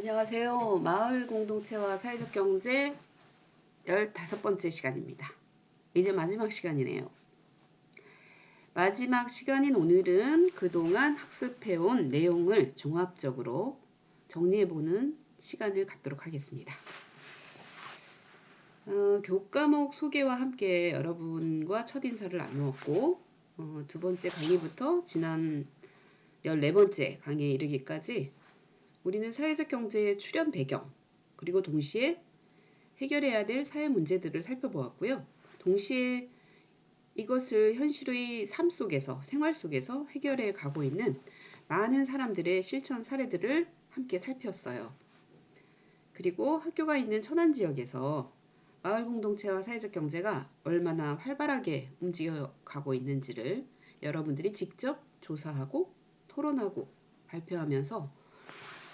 안녕하세요. 마을 공동체와 사회적 경제 15번째 시간입니다. 이제 마지막 시간이네요. 마지막 시간인 오늘은 그동안 학습해온 내용을 종합적으로 정리해보는 시간을 갖도록 하겠습니다. 교과목 소개와 함께 여러분과 첫인사를 나누었고, 두 번째 강의부터 지난 14번째 강의에 이르기까지 우리는 사회적 경제의 출현 배경, 그리고 동시에 해결해야 될 사회 문제들을 살펴보았고요. 동시에 이것을 현실의 삶 속에서, 생활 속에서 해결해 가고 있는 많은 사람들의 실천 사례들을 함께 살폈어요. 그리고 학교가 있는 천안 지역에서 마을 공동체와 사회적 경제가 얼마나 활발하게 움직여 가고 있는지를 여러분들이 직접 조사하고 토론하고 발표하면서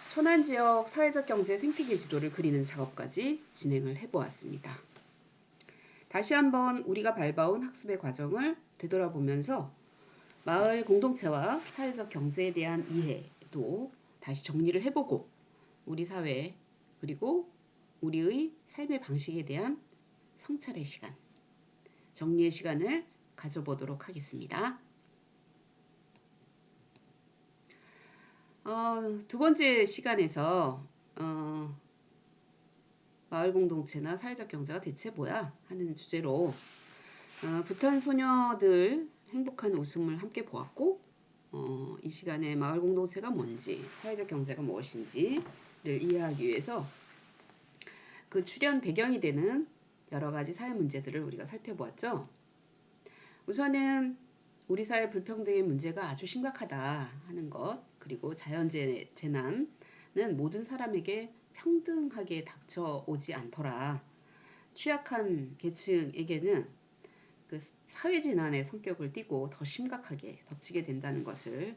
천안 지역 사회적 경제 생태계 지도를 그리는 작업까지 진행을 해보았습니다. 다시 한번 우리가 밟아온 학습의 과정을 되돌아보면서 마을 공동체와 사회적 경제에 대한 이해도 다시 정리를 해보고 우리 사회 그리고 우리의 삶의 방식에 대한 성찰의 시간, 정리의 시간을 가져보도록 하겠습니다. 두 번째 시간에서 마을 공동체나 사회적 경제가 대체 뭐야? 하는 주제로 부탄 소녀들 행복한 웃음을 함께 보았고 이 시간에 마을 공동체가 뭔지, 사회적 경제가 무엇인지를 이해하기 위해서 그 출현 배경이 되는 여러 가지 사회 문제들을 우리가 살펴보았죠. 우선은 우리 사회 불평등의 문제가 아주 심각하다 하는 것, 그리고 자연재난은 모든 사람에게 평등하게 닥쳐오지 않더라. 취약한 계층에게는 그 사회재난의 성격을 띠고 더 심각하게 덮치게 된다는 것을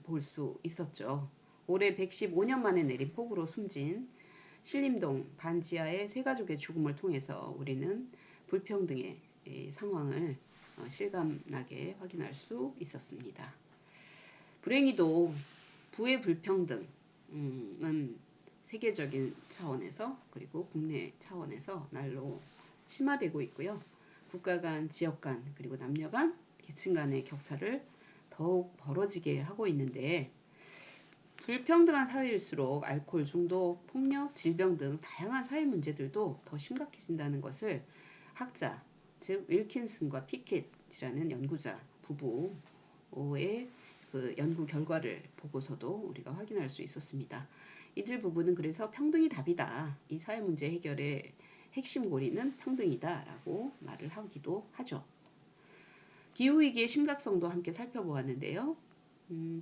볼 수 있었죠. 올해 115년 만에 내린 폭우로 숨진 신림동 반지하의 세 가족의 죽음을 통해서 우리는 불평등의 상황을 실감나게 확인할 수 있었습니다. 불행히도 부의 불평등은 세계적인 차원에서 그리고 국내 차원에서 날로 심화되고 있고요. 국가 간, 지역 간, 그리고 남녀 간, 계층 간의 격차를 더욱 벌어지게 하고 있는데 불평등한 사회일수록 알코올 중독, 폭력, 질병 등 다양한 사회 문제들도 더 심각해진다는 것을 학자, 즉 윌킨슨과 피켓이라는 연구자 부부의 그 연구 결과를 보고서도 우리가 확인할 수 있었습니다. 이들 부부는 그래서 평등이 답이다. 이 사회 문제 해결의 핵심 고리는 평등이다라고 말을 하기도 하죠. 기후위기의 심각성도 함께 살펴보았는데요.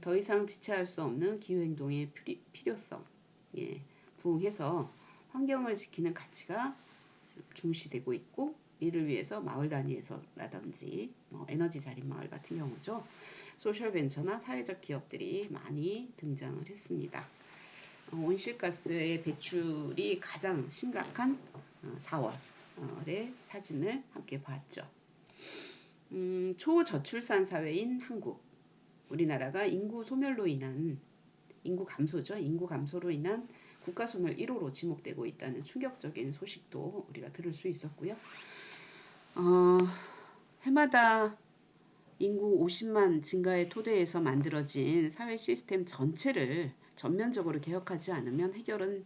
더 이상 지체할 수 없는 기후행동의 필요성에 부응해서 환경을 지키는 가치가 중시되고 있고 이를 위해서 마을 단위에서라든지 에너지 자립 마을 같은 경우죠. 소셜벤처나 사회적 기업들이 많이 등장을 했습니다. 온실가스의 배출이 가장 심각한 4월의 사진을 함께 봤죠. 초저출산 사회인 한국, 우리나라가 인구 소멸로 인한 인구 감소죠. 인구 감소로 인한 국가 소멸 1호로 지목되고 있다는 충격적인 소식도 우리가 들을 수 있었고요. 해마다 인구 50만 증가의 토대에서 만들어진 사회 시스템 전체를 전면적으로 개혁하지 않으면 해결은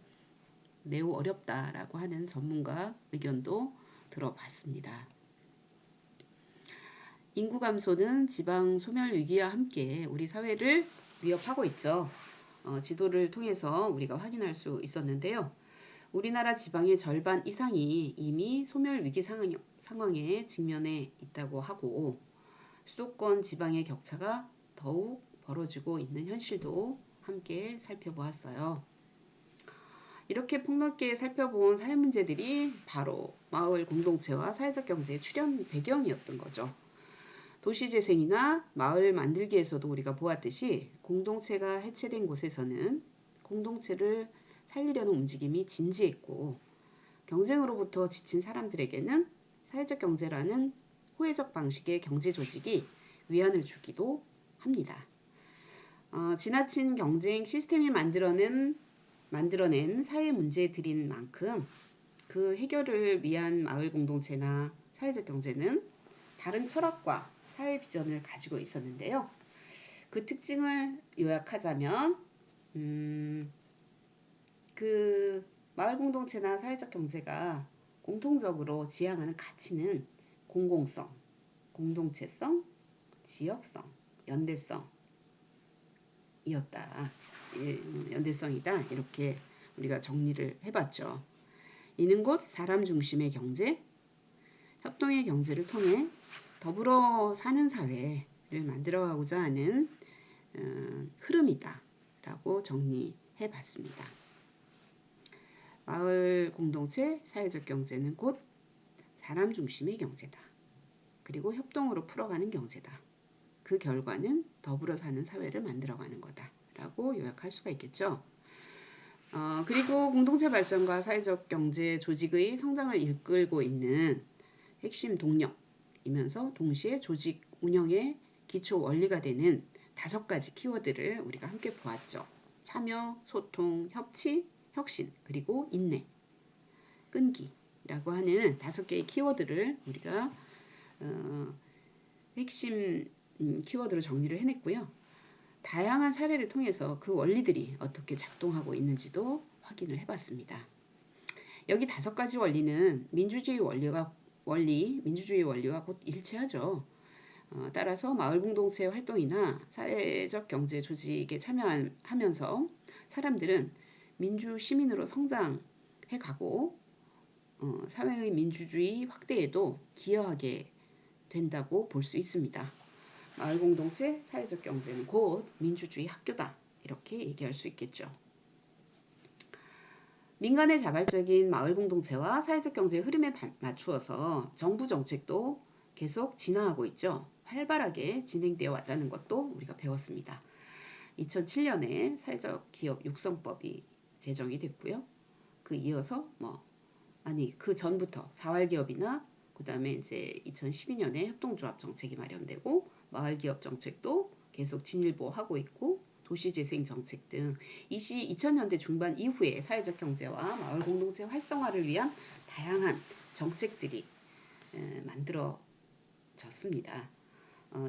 매우 어렵다라고 하는 전문가 의견도 들어봤습니다. 인구 감소는 지방 소멸 위기와 함께 우리 사회를 위협하고 있죠. 지도를 통해서 우리가 확인할 수 있었는데요. 우리나라 지방의 절반 이상이 이미 소멸 위기 상황에 직면해 있다고 하고 수도권 지방의 격차가 더욱 벌어지고 있는 현실도 함께 살펴보았어요. 이렇게 폭넓게 살펴본 사회 문제들이 바로 마을 공동체와 사회적 경제의 출현 배경이었던 거죠. 도시재생이나 마을 만들기에서도 우리가 보았듯이 공동체가 해체된 곳에서는 공동체를 살리려는 움직임이 진지했고 경쟁으로부터 지친 사람들에게는 사회적 경제라는 호혜적 방식의 경제 조직이 위안을 주기도 합니다. 지나친 경쟁 시스템이 만들어낸 만들어낸 사회 문제들인 만큼 그 해결을 위한 마을 공동체나 사회적 경제는 다른 철학과 사회 비전을 가지고 있었는데요. 그 특징을 요약하자면 그 마을 공동체나 사회적 경제가 공통적으로 지향하는 가치는 공공성, 공동체성, 지역성, 연대성이었다. 연대성이다. 이렇게 우리가 정리를 해봤죠. 이는 곧 사람 중심의 경제, 협동의 경제를 통해 더불어 사는 사회를 만들어가고자 하는 흐름이다. 라고 정리해 봤습니다. 마을 공동체 사회적 경제는 곧 사람 중심의 경제다. 그리고 협동으로 풀어가는 경제다. 그 결과는 더불어 사는 사회를 만들어가는 거다. 라고 요약할 수가 있겠죠. 그리고 공동체 발전과 사회적 경제 조직의 성장을 이끌고 있는 핵심 동력이면서 동시에 조직 운영의 기초 원리가 되는 5가지 키워드를 우리가 함께 보았죠. 참여, 소통, 협치, 혁신, 그리고 인내, 끈기라고 하는 5개의 키워드를 우리가 핵심 키워드로 정리를 해냈고요. 다양한 사례를 통해서 그 원리들이 어떻게 작동하고 있는지도 확인을 해봤습니다. 여기 5가지 원리는 민주주의 원리와 곧 일치하죠. 따라서 마을 공동체 활동이나 사회적 경제 조직에 참여하면서 사람들은 민주 시민으로 성장해 가고 사회의 민주주의 확대에도 기여하게 된다고 볼 수 있습니다. 마을 공동체 사회적 경제는 곧 민주주의 학교다. 이렇게 얘기할 수 있겠죠. 민간의 자발적인 마을 공동체와 사회적 경제의 흐름에 맞추어서 정부 정책도 계속 진화하고 있죠. 활발하게 진행되어 왔다는 것도 우리가 배웠습니다. 2007년에 사회적 기업 육성법이 제정이 됐고요. 그 이어서 그 전부터 사활기업이나 그 다음에 이제 2012년에 협동조합 정책이 마련되고 마을기업 정책도 계속 진일보하고 있고 도시재생 정책 등 2000년대 중반 이후에 사회적 경제와 마을 공동체 활성화를 위한 다양한 정책들이 만들어졌습니다.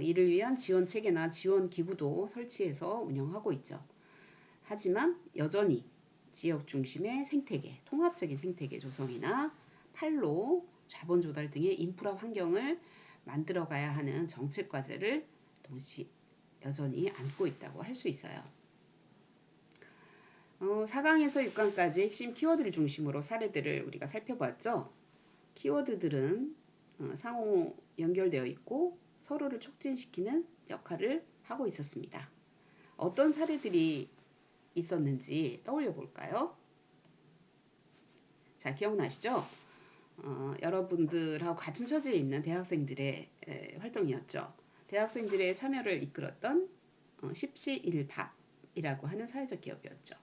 이를 위한 지원 체계나 지원 기구도 설치해서 운영하고 있죠. 하지만 여전히 지역 중심의 생태계, 통합적인 생태계 조성이나 판로, 자본 조달 등의 인프라 환경을 만들어가야 하는 정책 과제를 여전히 안고 있다고 할 수 있어요. 4강에서 6강까지 핵심 키워드를 중심으로 사례들을 우리가 살펴봤죠. 키워드들은 상호 연결되어 있고 서로를 촉진시키는 역할을 하고 있었습니다. 어떤 사례들이 있었는지 떠올려 볼까요? 자, 기억나시죠? 여러분들하고 같은 처지에 있는 대학생들의 활동이었죠. 대학생들의 참여를 이끌었던 십시일밥이라고 하는 사회적 기업이었죠.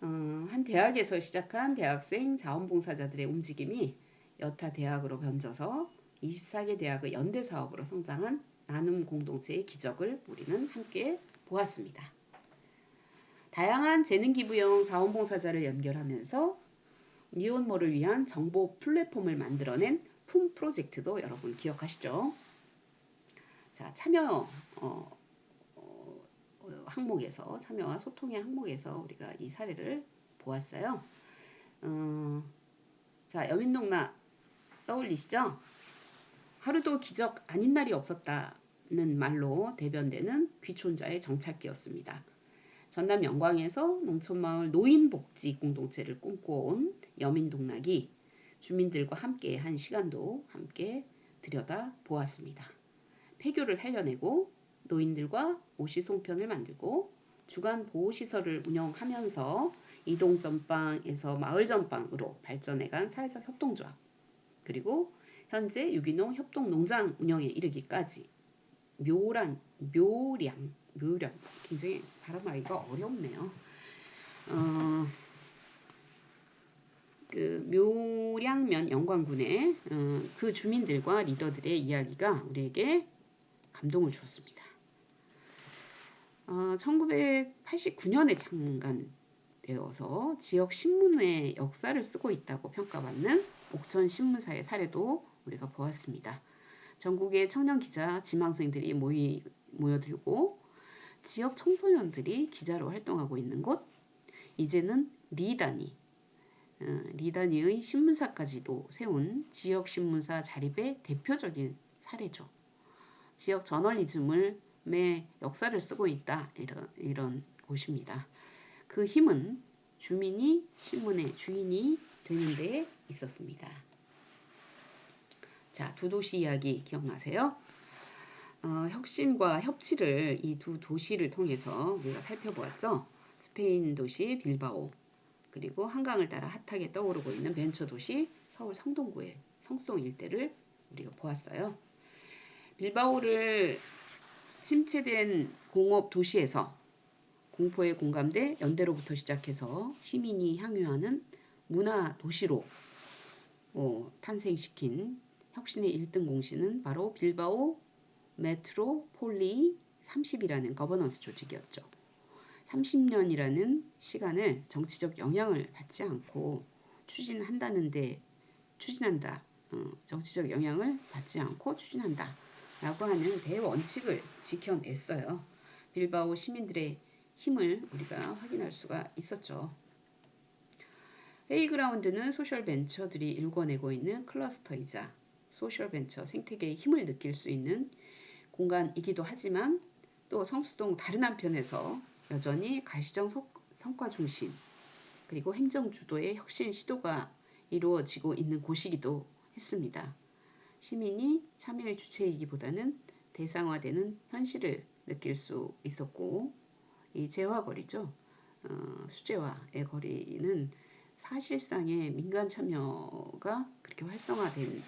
한 대학에서 시작한 대학생 자원봉사자들의 움직임이 여타 대학으로 번져서 24개 대학의 연대 사업으로 성장한 나눔 공동체의 기적을 우리는 함께 보았습니다. 다양한 재능 기부형 자원봉사자를 연결하면서 미혼모를 위한 정보 플랫폼을 만들어낸 품 프로젝트도 여러분 기억하시죠? 자, 참여 항목에서 참여와 소통의 항목에서 우리가 이 사례를 보았어요. 자, 여민동락 떠올리시죠? 하루도 기적 아닌 날이 없었다는 말로 대변되는 귀촌자의 정착기였습니다. 전남 영광에서 농촌마을 노인복지 공동체를 꿈꿔온 여민동락이 주민들과 함께 한 시간도 함께 들여다 보았습니다. 폐교를 살려내고 노인들과 오시송편을 만들고 주간 보호시설을 운영하면서 이동전방에서 마을전방으로 발전해간 사회적 협동조합, 그리고 현재 유기농 협동농장 운영에 이르기까지 묘량 굉장히 발음하기가 어렵네요. 그 묘량면 영광군의 그 주민들과 리더들의 이야기가 우리에게 감동을 주었습니다. 1989년에 창간 되어서 지역 신문의 역사를 쓰고 있다고 평가받는 옥천 신문사의 사례도 우리가 보았습니다. 전국의 청년 기자, 지망생들이 모여들고 지역 청소년들이 기자로 활동하고 있는 곳, 이제는 리단위의 신문사까지도 세운 지역 신문사 자립의 대표적인 사례죠. 지역 저널리즘의 역사를 쓰고 있다, 이런 곳입니다. 그 힘은 주민이 신문의 주인이 되는 데 있었습니다. 자, 두 도시 이야기 기억나세요? 혁신과 협치를 이 두 도시를 통해서 우리가 살펴보았죠. 스페인 도시 빌바오, 그리고 한강을 따라 핫하게 떠오르고 있는 벤처 도시 서울 성동구의 성수동 일대를 우리가 보았어요. 빌바오를 침체된 공업 도시에서 공포에 공감돼 연대로부터 시작해서 시민이 향유하는 문화 도시로 탄생시킨 혁신의 1등 공신은 바로 빌바오 메트로폴리 30이라는 거버넌스 조직이었죠. 30년이라는 시간을 정치적 영향을 받지 않고 정치적 영향을 받지 않고 추진한다 라고 하는 대원칙을 지켜냈어요. 빌바오 시민들의 힘을 우리가 확인할 수가 있었죠. 헤이그라운드는 소셜벤처들이 일궈내고 있는 클러스터이자 소셜벤처 생태계의 힘을 느낄 수 있는 공간이기도 하지만 또 성수동 다른 한편에서 여전히 가시적 성과 중심 그리고 행정 주도의 혁신 시도가 이루어지고 있는 곳이기도 했습니다. 시민이 참여의 주체이기보다는 대상화되는 현실을 느낄 수 있었고, 이 재화거리죠. 수재화의 거리는 사실상의 민간 참여가 그렇게 활성화되는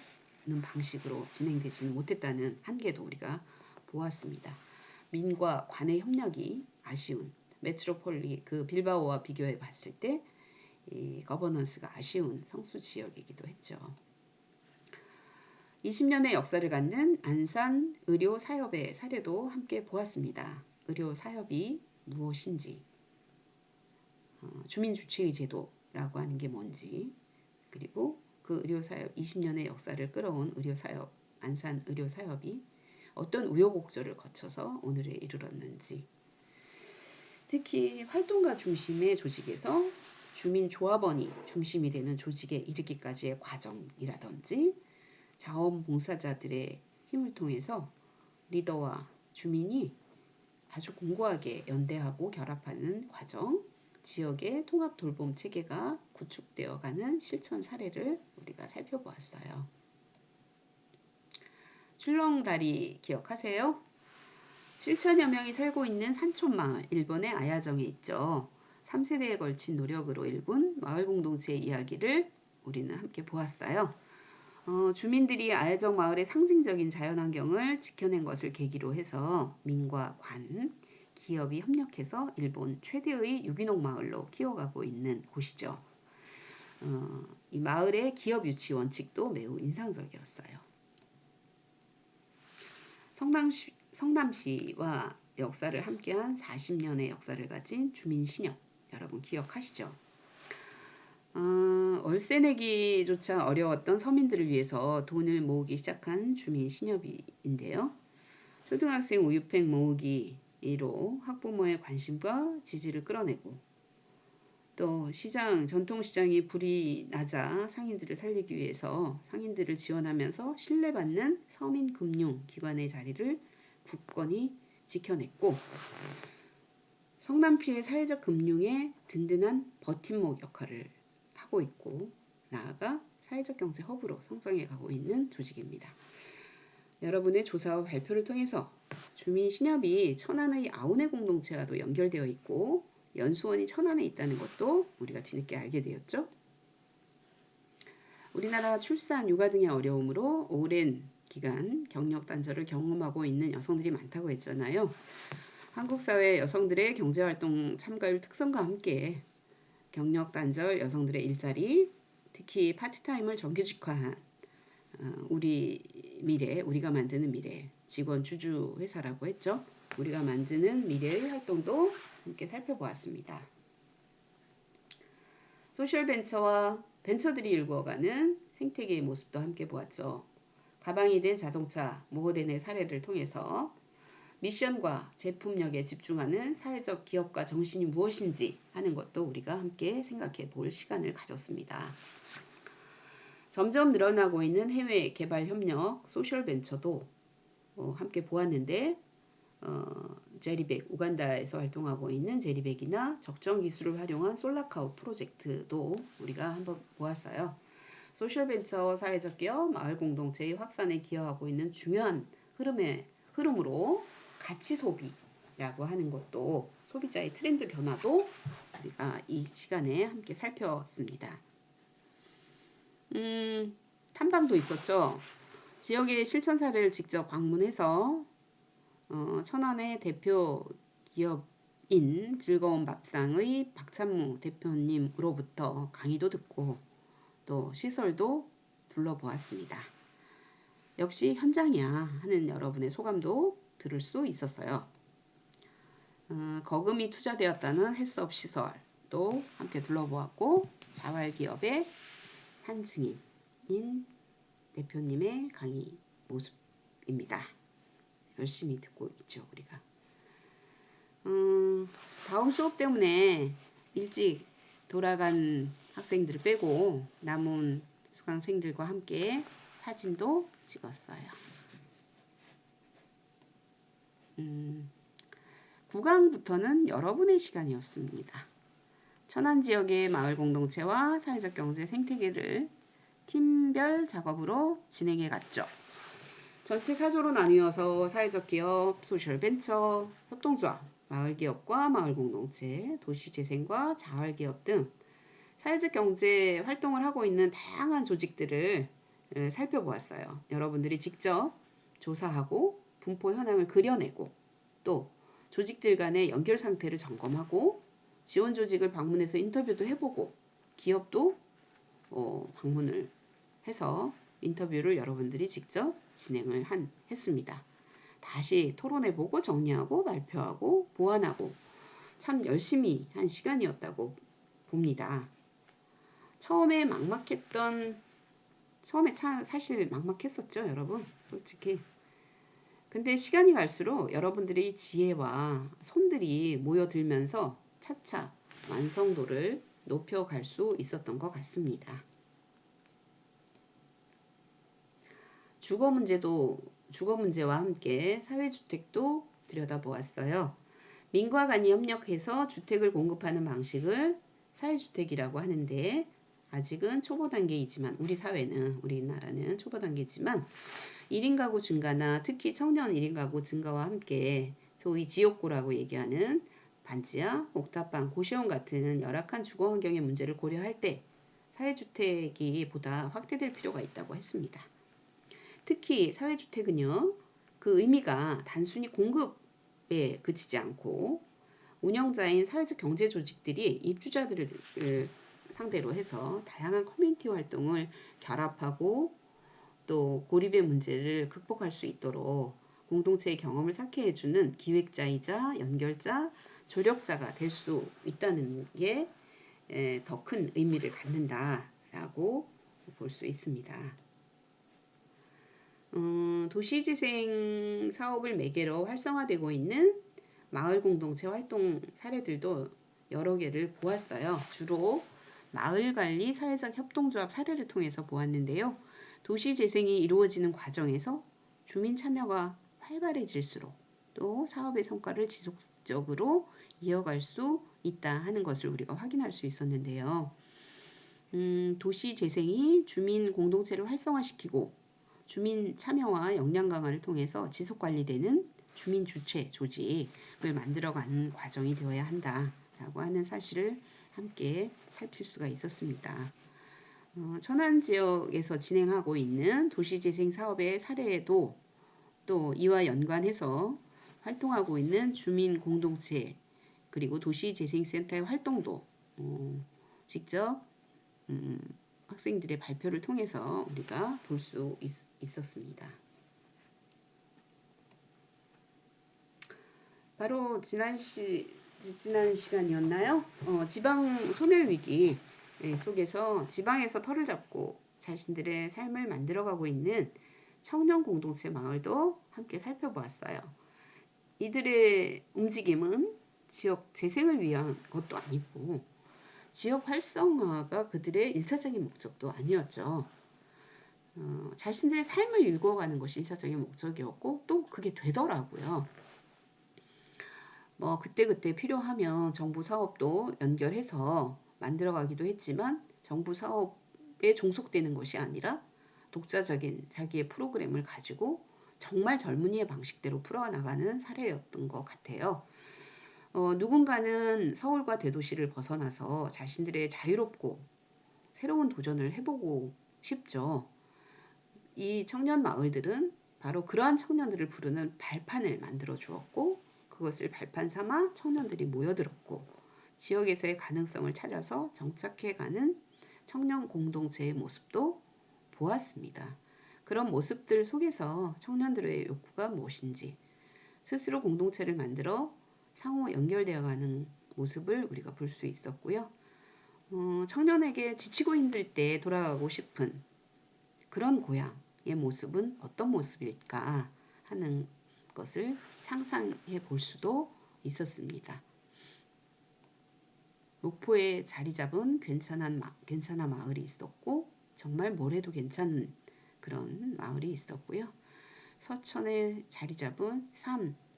방식으로 진행되지는 못했다는 한계도 우리가 보았습니다. 민과 관의 협력이 아쉬운 메트로폴리 그 빌바오와 비교해 봤을 때 이 거버넌스가 아쉬운 성수 지역이기도 했죠. 20년의 역사를 갖는 안산 의료 사협의 사례도 함께 보았습니다. 의료 사협이 무엇인지, 주민 주치의 제도라고 하는 게 뭔지, 그리고 그 의료 사협 20년의 역사를 끌어온 의료 사협 안산 의료 사협이 어떤 우여곡절을 거쳐서 오늘에 이르렀는지, 특히 활동가 중심의 조직에서 주민조합원이 중심이 되는 조직에 이르기까지의 과정이라든지 자원봉사자들의 힘을 통해서 리더와 주민이 아주 공고하게 연대하고 결합하는 과정, 지역의 통합 돌봄 체계가 구축되어가는 실천 사례를 우리가 살펴보았어요. 출렁다리 기억하세요? 7천여 명이 살고 있는 산촌마을, 일본의 아야정에 있죠. 3세대에 걸친 노력으로 일군 마을 공동체의 이야기를 우리는 함께 보았어요. 주민들이 아야정 마을의 상징적인 자연환경을 지켜낸 것을 계기로 해서 민과 관, 기업이 협력해서 일본 최대의 유기농 마을로 키워가고 있는 곳이죠. 이 마을의 기업 유치 원칙도 매우 인상적이었어요. 성남시와 역사를 함께한 40년의 역사를 가진 주민신협, 여러분 기억하시죠? 월세 내기조차 어려웠던 서민들을 위해서 돈을 모으기 시작한 주민신협인데요. 초등학생 우유팩 모으기로 학부모의 관심과 지지를 끌어내고, 또 전통시장이 불이 나자 상인들을 살리기 위해서 상인들을 지원하면서 신뢰받는 서민금융기관의 자리를 굳건히 지켜냈고, 성남시의 사회적 금융의 든든한 버팀목 역할을 하고 있고, 나아가 사회적 경제 허브로 성장해 가고 있는 조직입니다. 여러분의 조사와 발표를 통해서 주민신협이 천안의 아우네 공동체와도 연결되어 있고 연수원이 천안에 있다는 것도 우리가 뒤늦게 알게 되었죠. 우리나라 출산, 육아 등의 어려움으로 오랜 기간 경력 단절을 경험하고 있는 여성들이 많다고 했잖아요. 한국 사회 여성들의 경제활동 참가율 특성과 함께 경력 단절 여성들의 일자리, 특히 파트타임을 정규직화한 우리가 만드는 미래, 직원 주주 회사라고 했죠. 우리가 만드는 미래의 활동도 함께 살펴보았습니다. 소셜 벤처와 벤처들이 일구어가는 생태계의 모습도 함께 보았죠. 가방이 된 자동차 모호덴의 사례를 통해서 미션과 제품력에 집중하는 사회적 기업가 정신이 무엇인지 하는 것도 우리가 함께 생각해 볼 시간을 가졌습니다. 점점 늘어나고 있는 해외 개발 협력, 소셜 벤처도 함께 보았는데 제리백, 우간다에서 활동하고 있는 제리백이나 적정 기술을 활용한 솔라카우 프로젝트도 우리가 한번 보았어요. 소셜벤처 사회적 기업, 마을 공동체의 확산에 기여하고 있는 중요한 흐름으로 가치 소비라고 하는 것도 소비자의 트렌드 변화도 우리가 이 시간에 함께 살펴봤습니다. 탐방도 있었죠. 지역의 실천 사례를 직접 방문해서 천안의 대표 기업인 즐거운 밥상의 박찬무 대표님으로부터 강의도 듣고 또 시설도 둘러보았습니다. 역시 현장이야 하는 여러분의 소감도 들을 수 있었어요. 거금이 투자되었다는 헬스업 시설도 함께 둘러보았고 자활기업의 산증인인 대표님의 강의 모습입니다. 열심히 듣고 있죠 우리가. 다음 수업 때문에 일찍 돌아간 학생들을 빼고 남은 수강생들과 함께 사진도 찍었어요. 9강부터는 여러분의 시간이었습니다. 천안 지역의 마을 공동체와 사회적 경제 생태계를 팀별 작업으로 진행해 갔죠. 전체 4조로 나뉘어서 사회적 기업, 소셜 벤처, 협동조합, 마을 기업과 마을 공동체, 도시 재생과 자활 기업 등 사회적 경제 활동을 하고 있는 다양한 조직들을 살펴보았어요. 여러분들이 직접 조사하고 분포 현황을 그려내고 또 조직들 간의 연결 상태를 점검하고 지원 조직을 방문해서 인터뷰도 해보고 기업도 방문을 해서 인터뷰를 여러분들이 직접 진행을 했습니다. 다시 토론해보고 정리하고 발표하고 보완하고 참 열심히 한 시간이었다고 봅니다. 처음에 사실 막막했었죠, 여러분. 솔직히. 근데 시간이 갈수록 여러분들의 지혜와 손들이 모여들면서 차차 완성도를 높여갈 수 있었던 것 같습니다. 주거 문제와 함께 사회주택도 들여다보았어요. 민과 간이 협력해서 주택을 공급하는 방식을 사회주택이라고 하는데 아직은 초보 단계이지만 우리나라는 초보 단계지만 1인 가구 증가나 특히 청년 1인 가구 증가와 함께 소위 지역구라고 얘기하는 반지하, 옥탑방, 고시원 같은 열악한 주거 환경의 문제를 고려할 때 사회주택이 보다 확대될 필요가 있다고 했습니다. 특히 사회주택은요, 그 의미가 단순히 공급에 그치지 않고 운영자인 사회적 경제 조직들이 입주자들을 상대로 해서 다양한 커뮤니티 활동을 결합하고 또 고립의 문제를 극복할 수 있도록 공동체의 경험을 쌓게 해주는 기획자이자 연결자, 조력자가 될 수 있다는 게 더 큰 의미를 갖는다라고 볼 수 있습니다. 도시재생 사업을 매개로 활성화되고 있는 마을 공동체 활동 사례들도 여러 개를 보았어요. 주로 마을관리 사회적 협동조합 사례를 통해서 보았는데요. 도시재생이 이루어지는 과정에서 주민 참여가 활발해질수록 또 사업의 성과를 지속적으로 이어갈 수 있다 하는 것을 우리가 확인할 수 있었는데요. 도시재생이 주민 공동체를 활성화시키고 주민 참여와 역량 강화를 통해서 지속 관리되는 주민 주체 조직을 만들어가는 과정이 되어야 한다라고 하는 사실을 함께 살필 수가 있었습니다. 천안 지역에서 진행하고 있는 도시재생 사업의 사례도 또 이와 연관해서 활동하고 있는 주민 공동체 그리고 도시재생센터의 활동도 직접 학생들의 발표를 통해서 우리가 볼 수 있었습니다. 바로 지난 시간이었나요? 지방 소멸 위기 속에서 지방에서 털을 잡고 자신들의 삶을 만들어가고 있는 청년 공동체 마을도 함께 살펴보았어요. 이들의 움직임은 지역 재생을 위한 것도 아니고 지역 활성화가 그들의 일차적인 목적도 아니었죠. 자신들의 삶을 읽어가는 것이 일차적인 목적이었고 또 그게 되더라고요. 뭐 그때그때 필요하면 정부 사업도 연결해서 만들어가기도 했지만 정부 사업에 종속되는 것이 아니라 독자적인 자기의 프로그램을 가지고 정말 젊은이의 방식대로 풀어나가는 사례였던 것 같아요. 누군가는 서울과 대도시를 벗어나서 자신들의 자유롭고 새로운 도전을 해보고 싶죠. 이 청년 마을들은 바로 그러한 청년들을 부르는 발판을 만들어 주었고 그것을 발판 삼아 청년들이 모여들었고 지역에서의 가능성을 찾아서 정착해가는 청년 공동체의 모습도 보았습니다. 그런 모습들 속에서 청년들의 욕구가 무엇인지 스스로 공동체를 만들어 상호 연결되어가는 모습을 우리가 볼 수 있었고요. 청년에게 지치고 힘들 때 돌아가고 싶은 그런 고향의 모습은 어떤 모습일까 하는 것을 상상해 볼 수도 있었습니다. 목포에 자리 잡은 괜찮아 마을이 있었고 정말 뭘 해도 괜찮은 그런 마을이 있었고요. 서천에 자리 잡은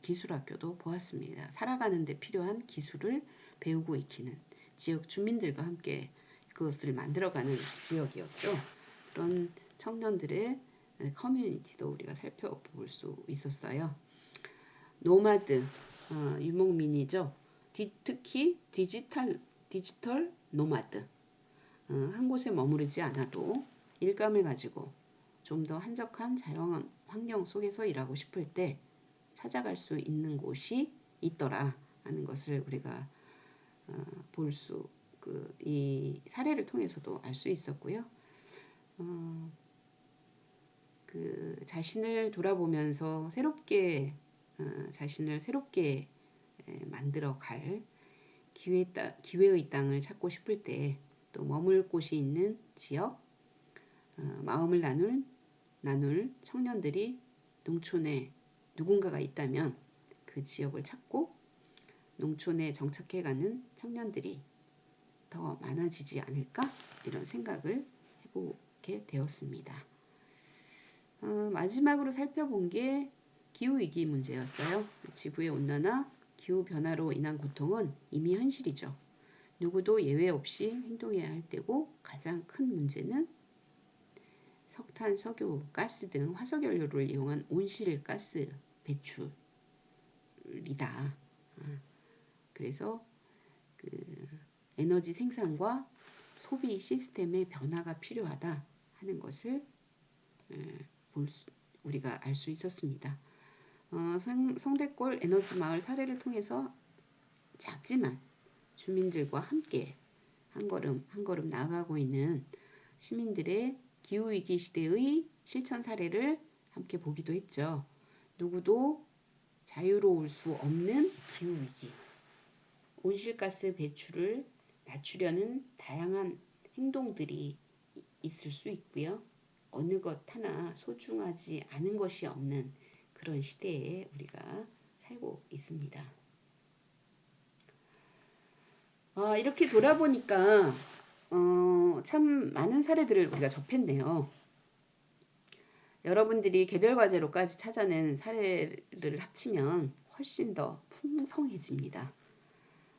기술학교도 보았습니다. 살아가는 데 필요한 기술을 배우고 익히는 지역 주민들과 함께 그것을 만들어가는 지역이었죠. 그런 청년들의 커뮤니티도 우리가 살펴볼 수 있었어요. 노마드, 유목민이죠. 특히 디지털 노마드. 한 곳에 머무르지 않아도 일감을 가지고 좀 더 한적한 자연 환경 속에서 일하고 싶을 때 찾아갈 수 있는 곳이 있더라 하는 것을 우리가 이 사례를 통해서도 알 수 있었고요. 자신을 돌아보면서 자신을 새롭게 만들어 갈 기회의 땅을 찾고 싶을 때 또 머물 곳이 있는 지역, 마음을 나눌 청년들이 농촌에 누군가가 있다면 그 지역을 찾고 농촌에 정착해가는 청년들이 더 많아지지 않을까 이런 생각을 해보게 되었습니다. 마지막으로 살펴본 게 기후위기 문제였어요. 지구의 온난화, 기후변화로 인한 고통은 이미 현실이죠. 누구도 예외 없이 행동해야 할 때고 가장 큰 문제는 석탄, 석유, 가스 등 화석연료를 이용한 온실가스 배출이다. 그래서 에너지 생산과 소비 시스템의 변화가 필요하다 하는 것을 우리가 알 수 있었습니다. 성대골 에너지 마을 사례를 통해서 작지만 주민들과 함께 한 걸음 나아가고 있는 시민들의 기후위기 시대의 실천 사례를 함께 보기도 했죠. 누구도 자유로울 수 없는 기후위기, 온실가스 배출을 낮추려는 다양한 행동들이 있을 수 있고요. 어느 것 하나 소중하지 않은 것이 없는 그런 시대에 우리가 살고 있습니다. 이렇게 돌아보니까 참 많은 사례들을 우리가 접했네요. 여러분들이 개별 과제로까지 찾아낸 사례를 합치면 훨씬 더 풍성해집니다.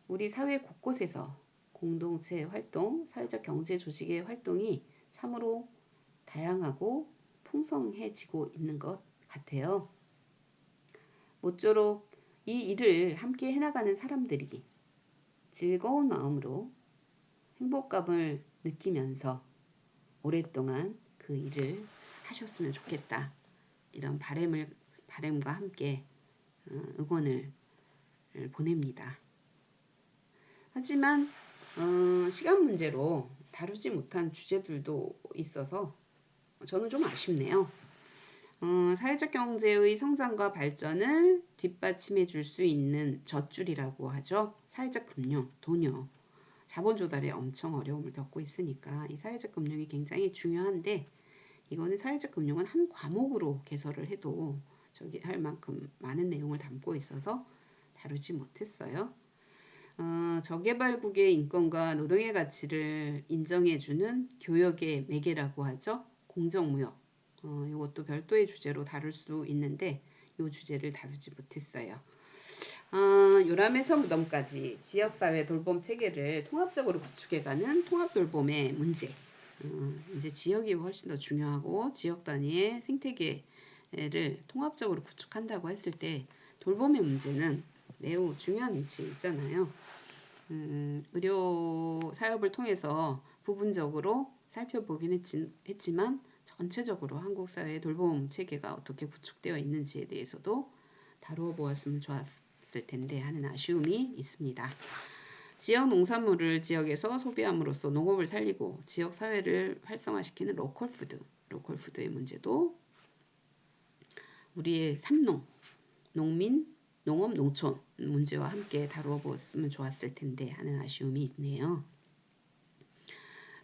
우리 사회 곳곳에서 공동체 활동, 사회적 경제 조직의 활동이 참으로 다양하고 풍성해지고 있는 것 같아요. 모쪼록 이 일을 함께 해나가는 사람들이 즐거운 마음으로 행복감을 느끼면서 오랫동안 그 일을 하셨으면 좋겠다. 이런 바람과 함께 응원을 보냅니다. 하지만 시간 문제로 다루지 못한 주제들도 있어서 저는 좀 아쉽네요. 사회적 경제의 성장과 발전을 뒷받침해 줄 수 있는 젖줄이라고 하죠. 사회적 금융, 돈요. 자본 조달에 엄청 어려움을 겪고 있으니까 이 사회적 금융이 굉장히 중요한데 이거는 사회적 금융은 한 과목으로 개설을 해도 저기 할 만큼 많은 내용을 담고 있어서 다루지 못했어요. 저개발국의 인권과 노동의 가치를 인정해주는 교역의 매개라고 하죠. 공정무역. 이것도 별도의 주제로 다룰 수 있는데 이 주제를 다루지 못했어요. 요람에서 무덤까지 지역사회 돌봄 체계를 통합적으로 구축해가는 통합돌봄의 문제. 이제 지역이 훨씬 더 중요하고 지역 단위의 생태계를 통합적으로 구축한다고 했을 때 돌봄의 문제는 매우 중요한 위치에 있잖아요. 의료 사업을 통해서 부분적으로 살펴보긴 했지만 전체적으로 한국 사회의 돌봄 체계가 어떻게 구축되어 있는지에 대해서도 다루어 보았으면 좋았을 텐데 하는 아쉬움이 있습니다. 지역 농산물을 지역에서 소비함으로써 농업을 살리고 지역 사회를 활성화시키는 로컬푸드의 문제도 우리의 삼농, 농민, 농업, 농촌 문제와 함께 다루어 보았으면 좋았을 텐데 하는 아쉬움이 있네요.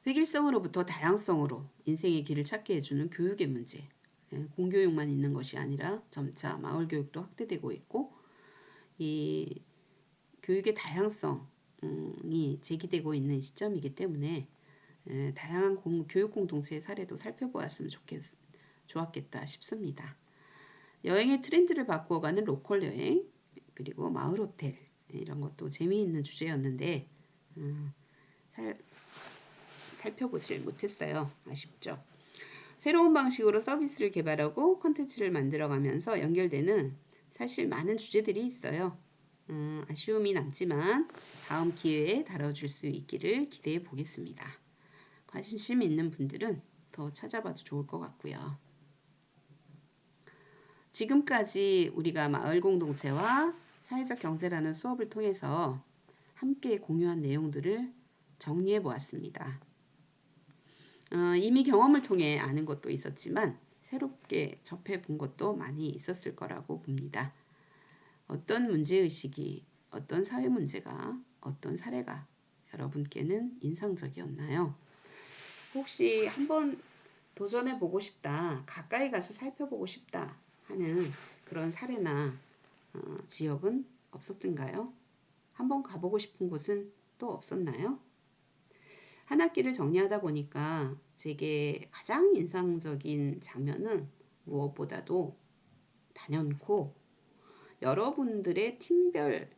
획일성으로부터 다양성으로 인생의 길을 찾게 해주는 교육의 문제. 공교육만 있는 것이 아니라 점차 마을 교육도 확대되고 있고 이 교육의 다양성이 제기되고 있는 시점이기 때문에 다양한 교육 공동체의 사례도 살펴보았으면 좋았겠다 싶습니다. 여행의 트렌드를 바꾸어가는 로컬 여행 그리고 마을 호텔 이런 것도 재미있는 주제였는데 살펴보질 못했어요. 아쉽죠. 새로운 방식으로 서비스를 개발하고 콘텐츠를 만들어가면서 연결되는 사실 많은 주제들이 있어요. 아쉬움이 남지만 다음 기회에 다뤄줄 수 있기를 기대해 보겠습니다. 관심 있는 분들은 더 찾아봐도 좋을 것 같고요. 지금까지 우리가 마을 공동체와 사회적 경제라는 수업을 통해서 함께 공유한 내용들을 정리해 보았습니다. 이미 경험을 통해 아는 것도 있었지만 새롭게 접해 본 것도 많이 있었을 거라고 봅니다. 어떤 문제의식이, 어떤 사회 문제가, 어떤 사례가 여러분께는 인상적이었나요? 혹시 한번 도전해 보고 싶다, 가까이 가서 살펴보고 싶다 하는 그런 사례나 지역은 없었던가요? 한번 가보고 싶은 곳은 또 없었나요? 한 학기를 정리하다 보니까 제게 가장 인상적인 장면은 무엇보다도 단연코 여러분들의 팀별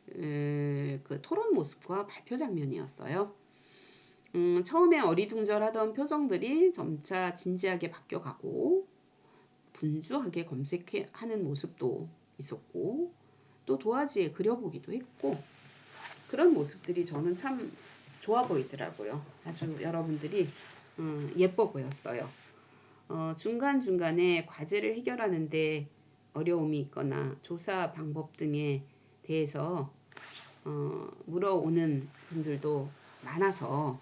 그 토론 모습과 발표 장면이었어요. 처음에 어리둥절하던 표정들이 점차 진지하게 바뀌어가고 분주하게 검색하는 모습도 있었고 또 도화지에 그려보기도 했고 그런 모습들이 저는 참 좋아 보이더라고요. 아주 여러분들이 예뻐 보였어요. 중간중간에 과제를 해결하는데 어려움이 있거나 조사 방법 등에 대해서 물어오는 분들도 많아서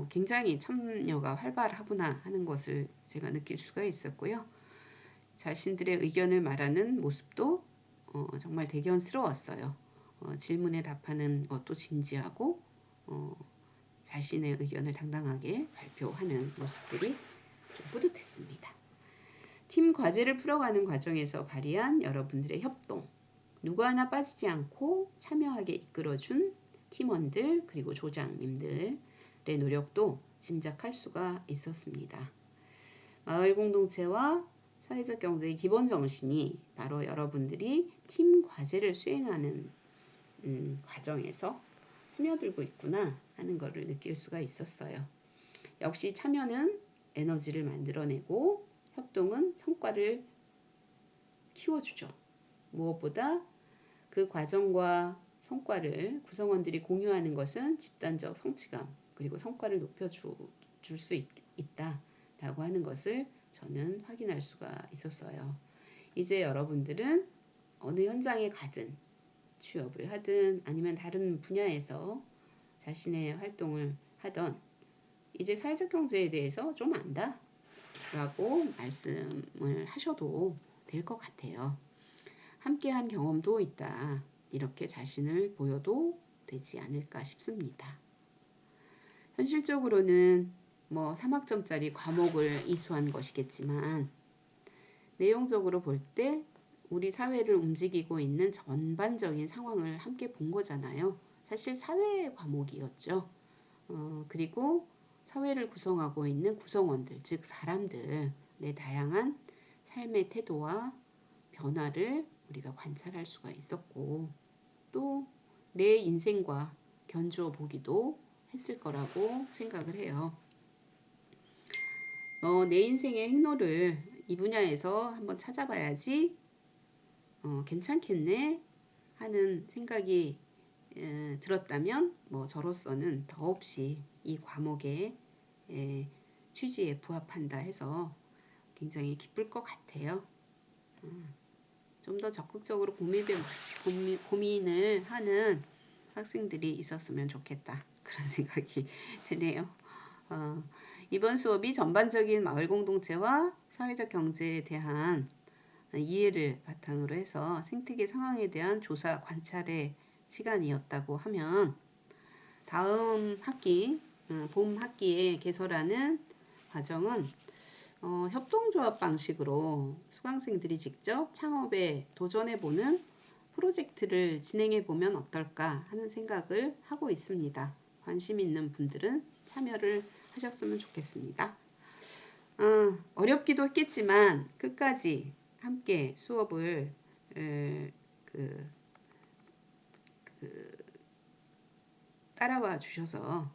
굉장히 참여가 활발하구나 하는 것을 제가 느낄 수가 있었고요. 자신들의 의견을 말하는 모습도 정말 대견스러웠어요. 질문에 답하는 것도 진지하고 자신의 의견을 당당하게 발표하는 모습들이 좀 뿌듯했습니다. 팀 과제를 풀어가는 과정에서 발휘한 여러분들의 협동, 누구 하나 빠지지 않고 참여하게 이끌어준 팀원들 그리고 조장님들의 노력도 짐작할 수가 있었습니다. 마을 공동체와 사회적 경제의 기본 정신이 바로 여러분들이 팀 과제를 수행하는 과정에서 스며들고 있구나 하는 것을 느낄 수가 있었어요. 역시 참여는 에너지를 만들어내고 협동은 성과를 키워주죠. 무엇보다 그 과정과 성과를 구성원들이 공유하는 것은 집단적 성취감 그리고 성과를 높여줄 수 있다라고 하는 것을 저는 확인할 수가 있었어요. 이제 여러분들은 어느 현장에 가든 취업을 하든 아니면 다른 분야에서 자신의 활동을 하던 이제 사회적 경제에 대해서 좀 안다 라고 말씀을 하셔도 될 것 같아요. 함께한 경험도 있다. 이렇게 자신을 보여도 되지 않을까 싶습니다. 현실적으로는 뭐 3학점짜리 과목을 이수한 것이겠지만 내용적으로 볼 때 우리 사회를 움직이고 있는 전반적인 상황을 함께 본 거잖아요. 사실 사회 과목이었죠. 그리고 사회를 구성하고 있는 구성원들, 즉 사람들의 다양한 삶의 태도와 변화를 우리가 관찰할 수가 있었고 또 내 인생과 견주어 보기도 했을 거라고 생각을 해요. 내 인생의 행로를 이 분야에서 한번 찾아봐야지 괜찮겠네 하는 생각이 들었다면 뭐 저로서는 더없이 이 과목의 취지에 부합한다 해서 굉장히 기쁠 것 같아요. 좀 더 적극적으로 고민을 하는 학생들이 있었으면 좋겠다 그런 생각이 드네요. 이번 수업이 전반적인 마을 공동체와 사회적 경제에 대한 이해를 바탕으로 해서 생태계 상황에 대한 조사 관찰의 시간이었다고 하면 다음 학기 봄 학기에 개설하는 과정은 협동조합 방식으로 수강생들이 직접 창업에 도전해보는 프로젝트를 진행해보면 어떨까 하는 생각을 하고 있습니다. 관심 있는 분들은 참여를 하셨으면 좋겠습니다. 어렵기도 했겠지만 끝까지 함께 수업을 따라와 주셔서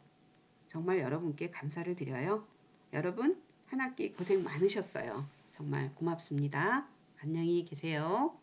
정말 여러분께 감사를 드려요. 여러분 한 학기 고생 많으셨어요. 정말 고맙습니다. 안녕히 계세요.